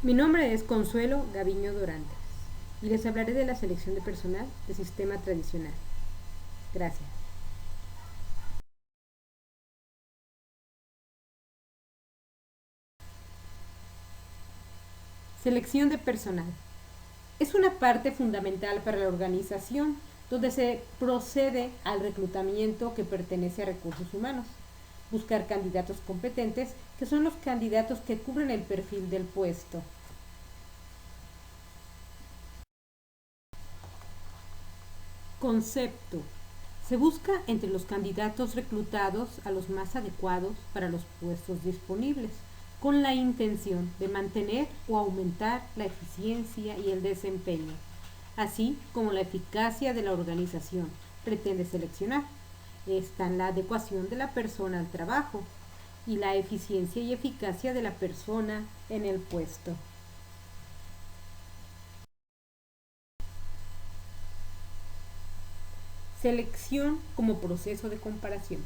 Mi nombre es Consuelo Gaviño Dorantes y les hablaré de la selección de personal de sistema tradicional. Gracias. Selección de personal. Es una parte fundamental para la organización donde se procede al reclutamiento que pertenece a recursos humanos. Buscar candidatos competentes, que son los candidatos que cubren el perfil del puesto. Concepto. Se busca entre los candidatos reclutados a los más adecuados para los puestos disponibles, con la intención de mantener o aumentar la eficiencia y el desempeño, así como la eficacia de la organización. Pretende seleccionar. Está en la adecuación de la persona al trabajo y la eficiencia y eficacia de la persona en el puesto. Selección como proceso de comparación.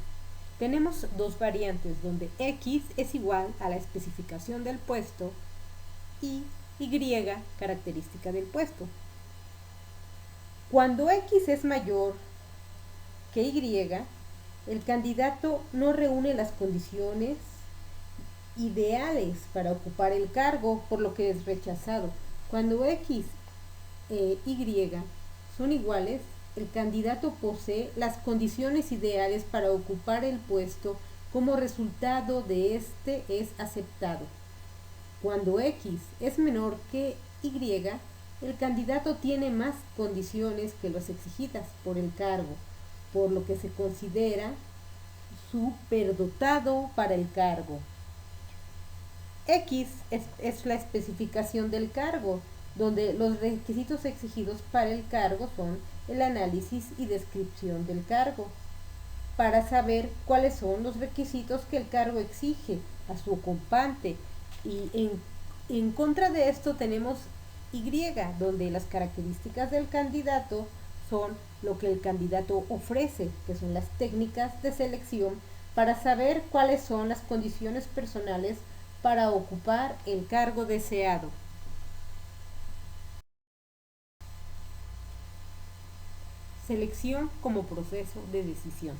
Tenemos dos variantes donde X es igual a la especificación del puesto y Y característica del puesto. Cuando X es mayor que Y, el candidato no reúne las condiciones ideales para ocupar el cargo, por lo que es rechazado. Cuando X e Y son iguales, el candidato posee las condiciones ideales para ocupar el puesto, como resultado de este es aceptado. Cuando X es menor que Y, el candidato tiene más condiciones que las exigidas por el cargo, por lo que se considera superdotado para el cargo. X es la especificación del cargo, donde los requisitos exigidos para el cargo son el análisis y descripción del cargo, para saber cuáles son los requisitos que el cargo exige a su ocupante. Y en contra de esto tenemos Y, donde las características del candidato son lo que el candidato ofrece, que son las técnicas de selección para saber cuáles son las condiciones personales para ocupar el cargo deseado. Selección como proceso de decisión.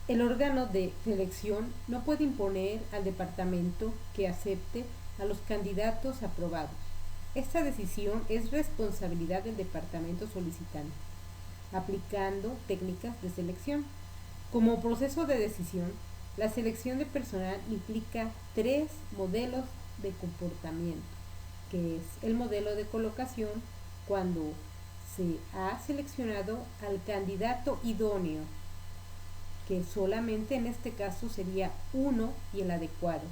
El órgano de selección no puede imponer al departamento que acepte a los candidatos aprobados. Esta decisión es responsabilidad del departamento solicitante, aplicando técnicas de selección. Como proceso de decisión, la selección de personal implica tres modelos de comportamiento, que es el modelo de colocación, cuando se ha seleccionado al candidato idóneo, que solamente en este caso sería uno y el adecuado,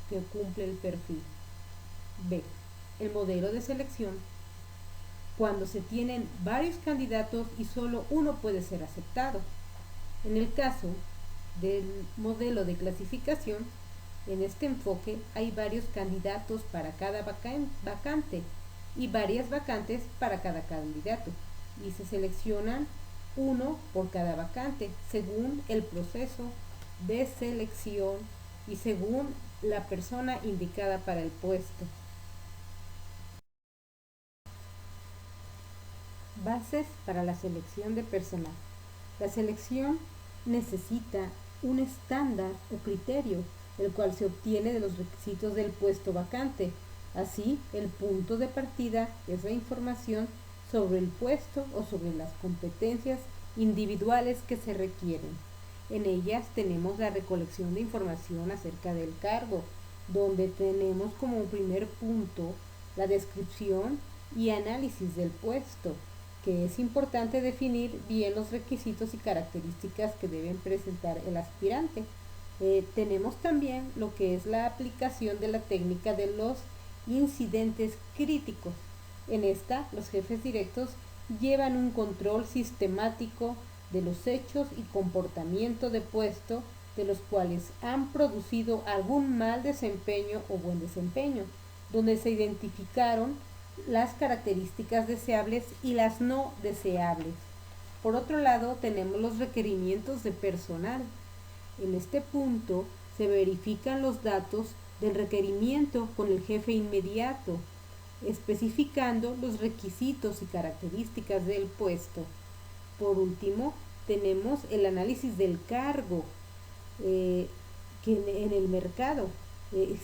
que cumple el perfil. B. El modelo de selección, cuando se tienen varios candidatos y solo uno puede ser aceptado. En el caso del modelo de clasificación, en este enfoque hay varios candidatos para cada vacante y varias vacantes para cada candidato, y se seleccionan uno por cada vacante según el proceso de selección y según la persona indicada para el puesto. Bases para la selección de personal. La selección necesita un estándar o criterio, el cual se obtiene de los requisitos del puesto vacante. Así, el punto de partida es la información sobre el puesto o sobre las competencias individuales que se requieren. En ellas tenemos la recolección de información acerca del cargo, donde tenemos como primer punto la descripción y análisis del puesto, que es importante definir bien los requisitos y características que deben presentar el aspirante. Tenemos también lo que es la aplicación de la técnica de los incidentes críticos. En esta, los jefes directos llevan un control sistemático de los hechos y comportamiento de puesto de los cuales han producido algún mal desempeño o buen desempeño, donde se identificaron las características deseables y las no deseables. Por otro lado, tenemos los requerimientos de personal. En este punto se verifican los datos del requerimiento con el jefe inmediato, especificando los requisitos y características del puesto. Por último, tenemos el análisis del cargo que en el mercado.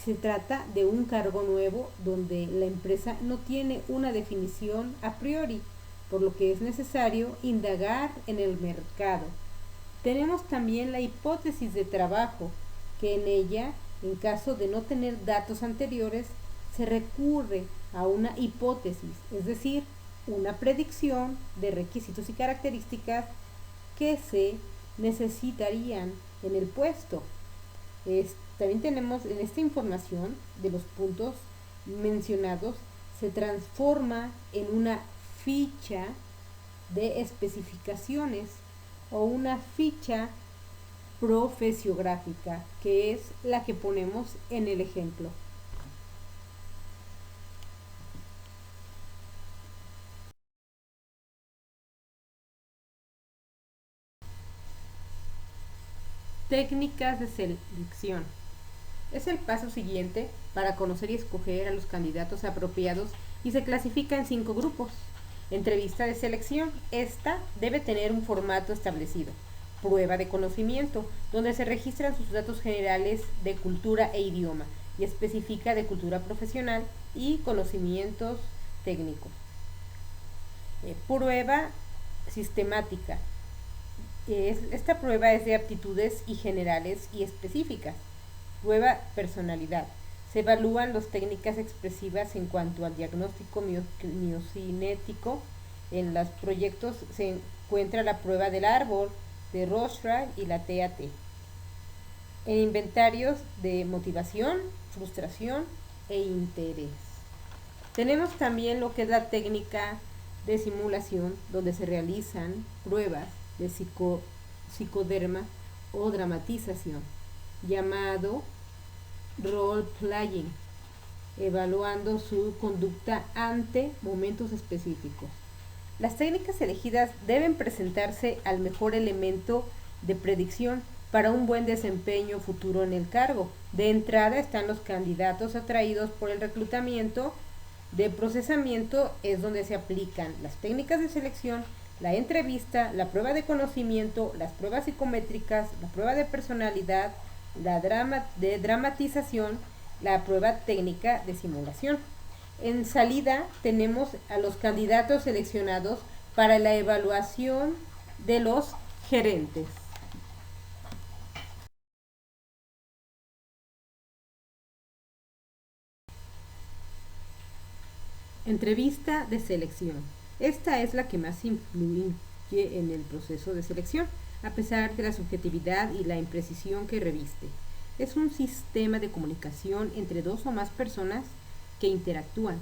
Se trata de un cargo nuevo donde la empresa no tiene una definición a priori, por lo que es necesario indagar en el mercado. Tenemos también la hipótesis de trabajo, que en ella, en caso de no tener datos anteriores, se recurre a una hipótesis, es decir, una predicción de requisitos y características que se necesitarían en el puesto. También tenemos en esta información de los puntos mencionados, se transforma en una ficha de especificaciones o una ficha profesiográfica, que es la que ponemos en el ejemplo. Técnicas de selección. Es el paso siguiente para conocer y escoger a los candidatos apropiados y se clasifica en 5 grupos. Entrevista de selección. Esta debe tener un formato establecido. Prueba de conocimiento, donde se registran sus datos generales de cultura e idioma y especifica de cultura profesional y conocimientos técnicos. Prueba sistemática. Esta prueba es de aptitudes y generales y específicas. Prueba personalidad. Se evalúan las técnicas expresivas en cuanto al diagnóstico miocinético. En los proyectos se encuentra la prueba del árbol, de Rorschach y la TAT. En inventarios de motivación, frustración e interés. Tenemos también lo que es la técnica de simulación, donde se realizan pruebas de psicoderma o dramatización, llamado role playing, evaluando su conducta ante momentos específicos. Las técnicas elegidas deben presentarse al mejor elemento de predicción para un buen desempeño futuro en el cargo. De entrada están los candidatos atraídos por el reclutamiento. De procesamiento es donde se aplican las técnicas de selección, la entrevista, la prueba de conocimiento, las pruebas psicométricas, la prueba de personalidad, la de dramatización, la prueba técnica de simulación. En salida tenemos a los candidatos seleccionados para la evaluación de los gerentes. Entrevista de selección. Esta es la que más influye en el proceso de selección, a pesar de la subjetividad y la imprecisión que reviste. Es un sistema de comunicación entre dos o más personas que interactúan.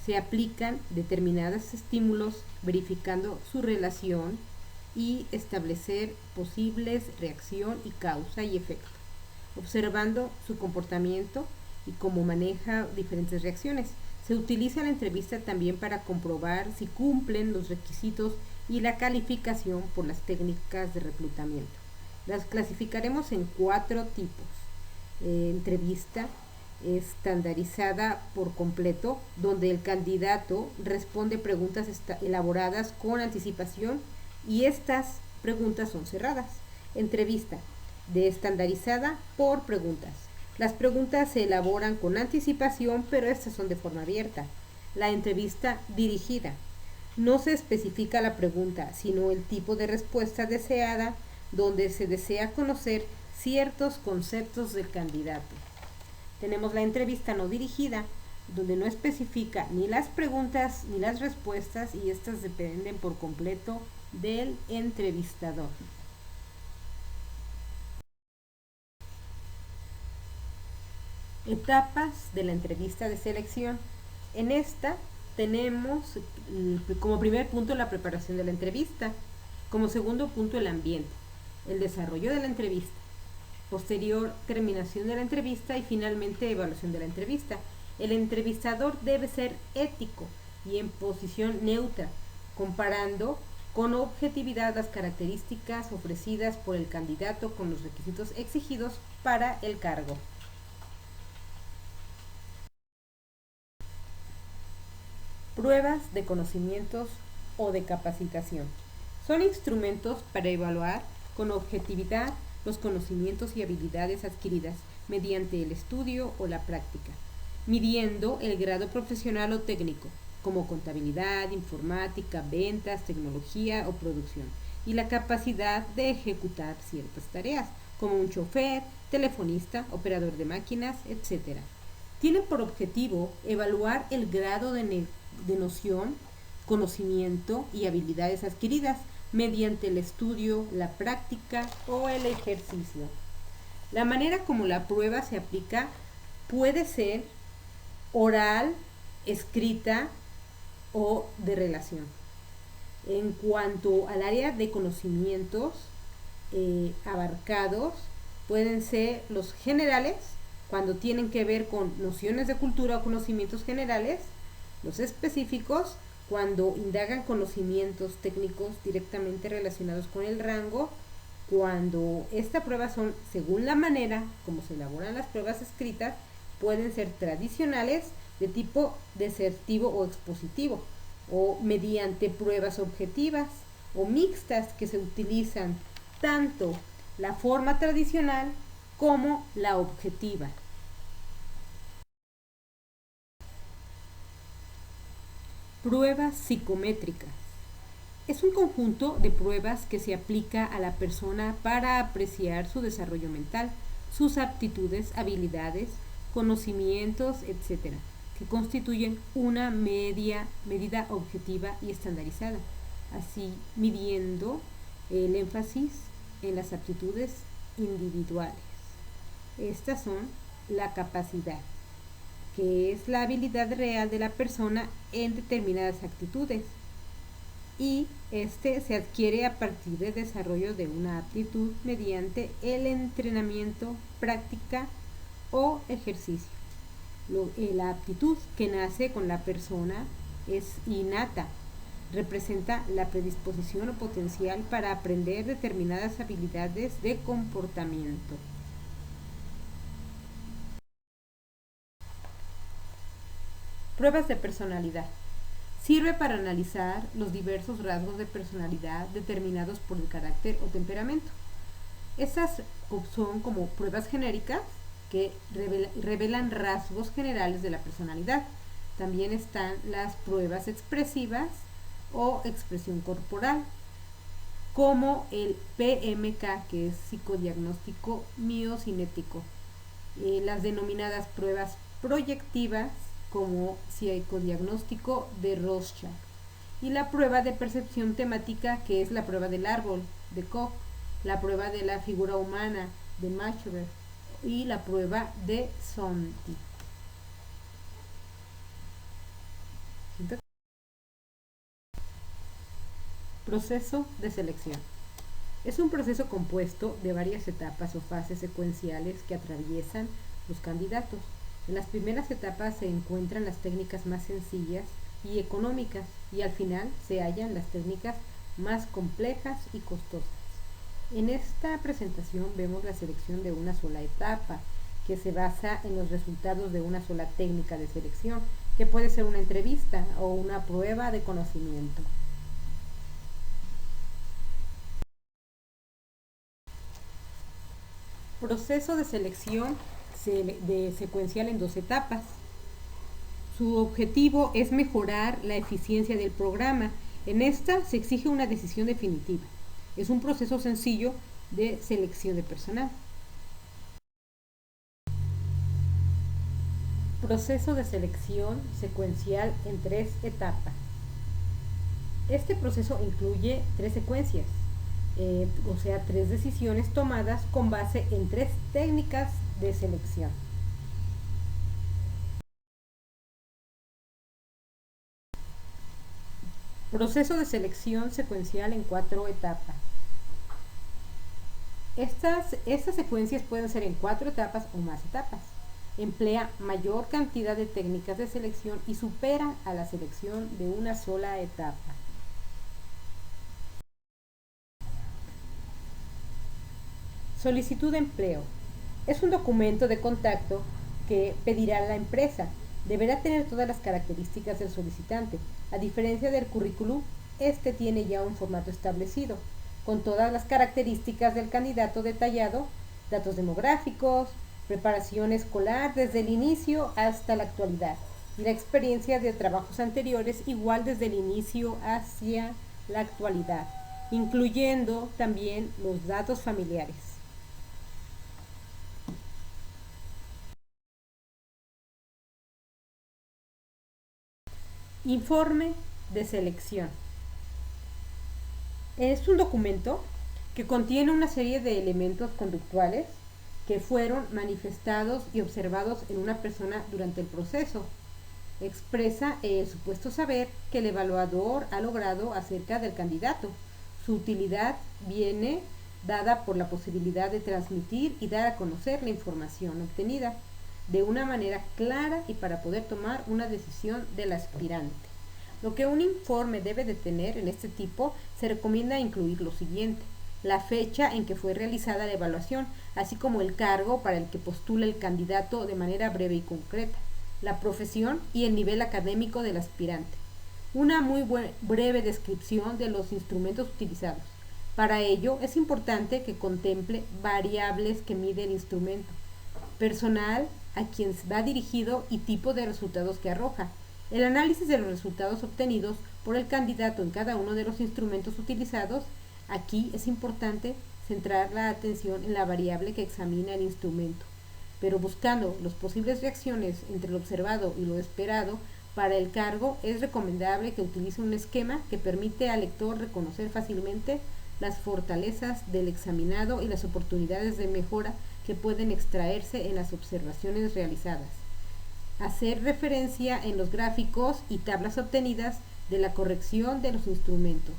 Se aplican determinados estímulos verificando su relación y establecer posibles reacción y causa y efecto, observando su comportamiento y cómo maneja diferentes reacciones. Se utiliza la entrevista también para comprobar si cumplen los requisitos y la calificación por las técnicas de reclutamiento. Las clasificaremos en 4 tipos. Entrevista estandarizada por completo, donde el candidato responde preguntas elaboradas con anticipación y estas preguntas son cerradas. Entrevista de estandarizada por preguntas. Las preguntas se elaboran con anticipación, pero estas son de forma abierta. La entrevista dirigida. No se especifica la pregunta, sino el tipo de respuesta deseada, donde se desea conocer ciertos conceptos del candidato. Tenemos la entrevista no dirigida, donde no especifica ni las preguntas ni las respuestas y estas dependen por completo del entrevistador. Etapas de la entrevista de selección. En esta tenemos como primer punto la preparación de la entrevista, como segundo punto el ambiente, el desarrollo de la entrevista, posterior terminación de la entrevista y finalmente evaluación de la entrevista. El entrevistador debe ser ético y en posición neutra, comparando con objetividad las características ofrecidas por el candidato con los requisitos exigidos para el cargo. Pruebas de conocimientos o de capacitación. Son instrumentos para evaluar con objetividad los conocimientos y habilidades adquiridas mediante el estudio o la práctica, midiendo el grado profesional o técnico, como contabilidad, informática, ventas, tecnología o producción, y la capacidad de ejecutar ciertas tareas, como un chofer, telefonista, operador de máquinas, etc. Tienen por objetivo evaluar el grado de noción, conocimiento y habilidades adquiridas mediante el estudio, la práctica o el ejercicio. La manera como la prueba se aplica puede ser oral, escrita o de relación. En cuanto al área de conocimientos abarcados, pueden ser los generales, cuando tienen que ver con nociones de cultura o conocimientos generales, los específicos, cuando indagan conocimientos técnicos directamente relacionados con el rango, cuando esta prueba son según la manera como se elaboran las pruebas escritas, pueden ser tradicionales de tipo desertivo o expositivo, o mediante pruebas objetivas o mixtas que se utilizan tanto la forma tradicional como la objetiva. Pruebas psicométricas. Es un conjunto de pruebas que se aplica a la persona para apreciar su desarrollo mental, sus aptitudes, habilidades, conocimientos, etc., que constituyen una medida objetiva y estandarizada, así midiendo el énfasis en las aptitudes individuales. Estas son la capacidad, que es la habilidad real de la persona en determinadas actitudes, y este se adquiere a partir del desarrollo de una aptitud mediante el entrenamiento, práctica o ejercicio. La aptitud que nace con la persona es innata, representa la predisposición o potencial para aprender determinadas habilidades de comportamiento. Pruebas de personalidad. Sirve para analizar los diversos rasgos de personalidad determinados por el carácter o temperamento. Estas son como pruebas genéricas que revelan rasgos generales de la personalidad. También están las pruebas expresivas o expresión corporal, como el PMK, que es psicodiagnóstico miocinético. Las denominadas pruebas proyectivas, como psicodiagnóstico de Rorschach, y la prueba de percepción temática, que es la prueba del árbol de Koch, la prueba de la figura humana de Machover y la prueba de Sonti. Proceso de selección. Es un proceso compuesto de varias etapas o fases secuenciales que atraviesan los candidatos. En las primeras etapas se encuentran las técnicas más sencillas y económicas, y al final se hallan las técnicas más complejas y costosas. En esta presentación vemos la selección de una sola etapa, que se basa en los resultados de una sola técnica de selección, que puede ser una entrevista o una prueba de conocimiento. Proceso de selección secuencial en dos etapas. Su objetivo es mejorar la eficiencia del programa. En esta se exige una decisión definitiva. Es un proceso sencillo de selección de personal. Proceso de selección secuencial en tres etapas. Este proceso incluye tres secuencias, o sea, tres decisiones tomadas con base en tres técnicas de selección. Proceso de selección secuencial en cuatro etapas. Estas secuencias pueden ser en cuatro etapas o más etapas. Emplea mayor cantidad de técnicas de selección y supera a la selección de una sola etapa. Solicitud de empleo. Es un documento de contacto que pedirá la empresa Deberá tener todas las características del solicitante. A diferencia del currículum, este tiene ya un formato establecido, con todas las características del candidato detallado, datos demográficos, preparación escolar desde el inicio hasta la actualidad, y la experiencia de trabajos anteriores igual desde el inicio hacia la actualidad, incluyendo también los datos familiares. Informe de selección. Es un documento que contiene una serie de elementos conductuales que fueron manifestados y observados en una persona durante el proceso. Expresa el supuesto saber que el evaluador ha logrado acerca del candidato. Su utilidad viene dada por la posibilidad de transmitir y dar a conocer la información obtenida de una manera clara y para poder tomar una decisión del aspirante. Lo que un informe debe de tener en este tipo se recomienda incluir lo siguiente: la fecha en que fue realizada la evaluación, así como el cargo para el que postula el candidato de manera breve y concreta, la profesión y el nivel académico del aspirante. Una muy breve descripción de los instrumentos utilizados. Para ello es importante que contemple variables que mide el instrumento, personal a quien va dirigido y tipo de resultados que arroja. El análisis de los resultados obtenidos por el candidato en cada uno de los instrumentos utilizados. Aquí es importante centrar la atención en la variable que examina el instrumento, pero buscando las posibles reacciones entre lo observado y lo esperado. Para el cargo es recomendable que utilice un esquema que permite al lector reconocer fácilmente las fortalezas del examinado y las oportunidades de mejora que pueden extraerse en las observaciones realizadas. Hacer referencia en los gráficos y tablas obtenidas de la corrección de los instrumentos,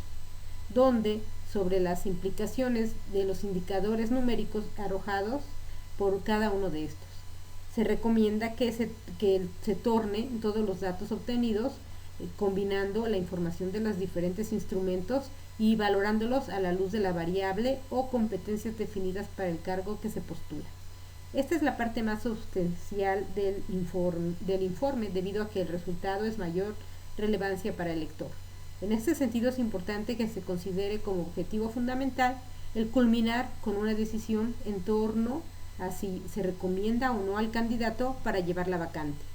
donde sobre las implicaciones de los indicadores numéricos arrojados por cada uno de estos. Se recomienda que se tornen todos los datos obtenidos combinando la información de los diferentes instrumentos y valorándolos a la luz de la variable o competencias definidas para el cargo que se postula. Esta es la parte más sustancial del informe debido a que el resultado es mayor relevancia para el lector. En este sentido es importante que se considere como objetivo fundamental el culminar con una decisión en torno a si se recomienda o no al candidato para llevar la vacante.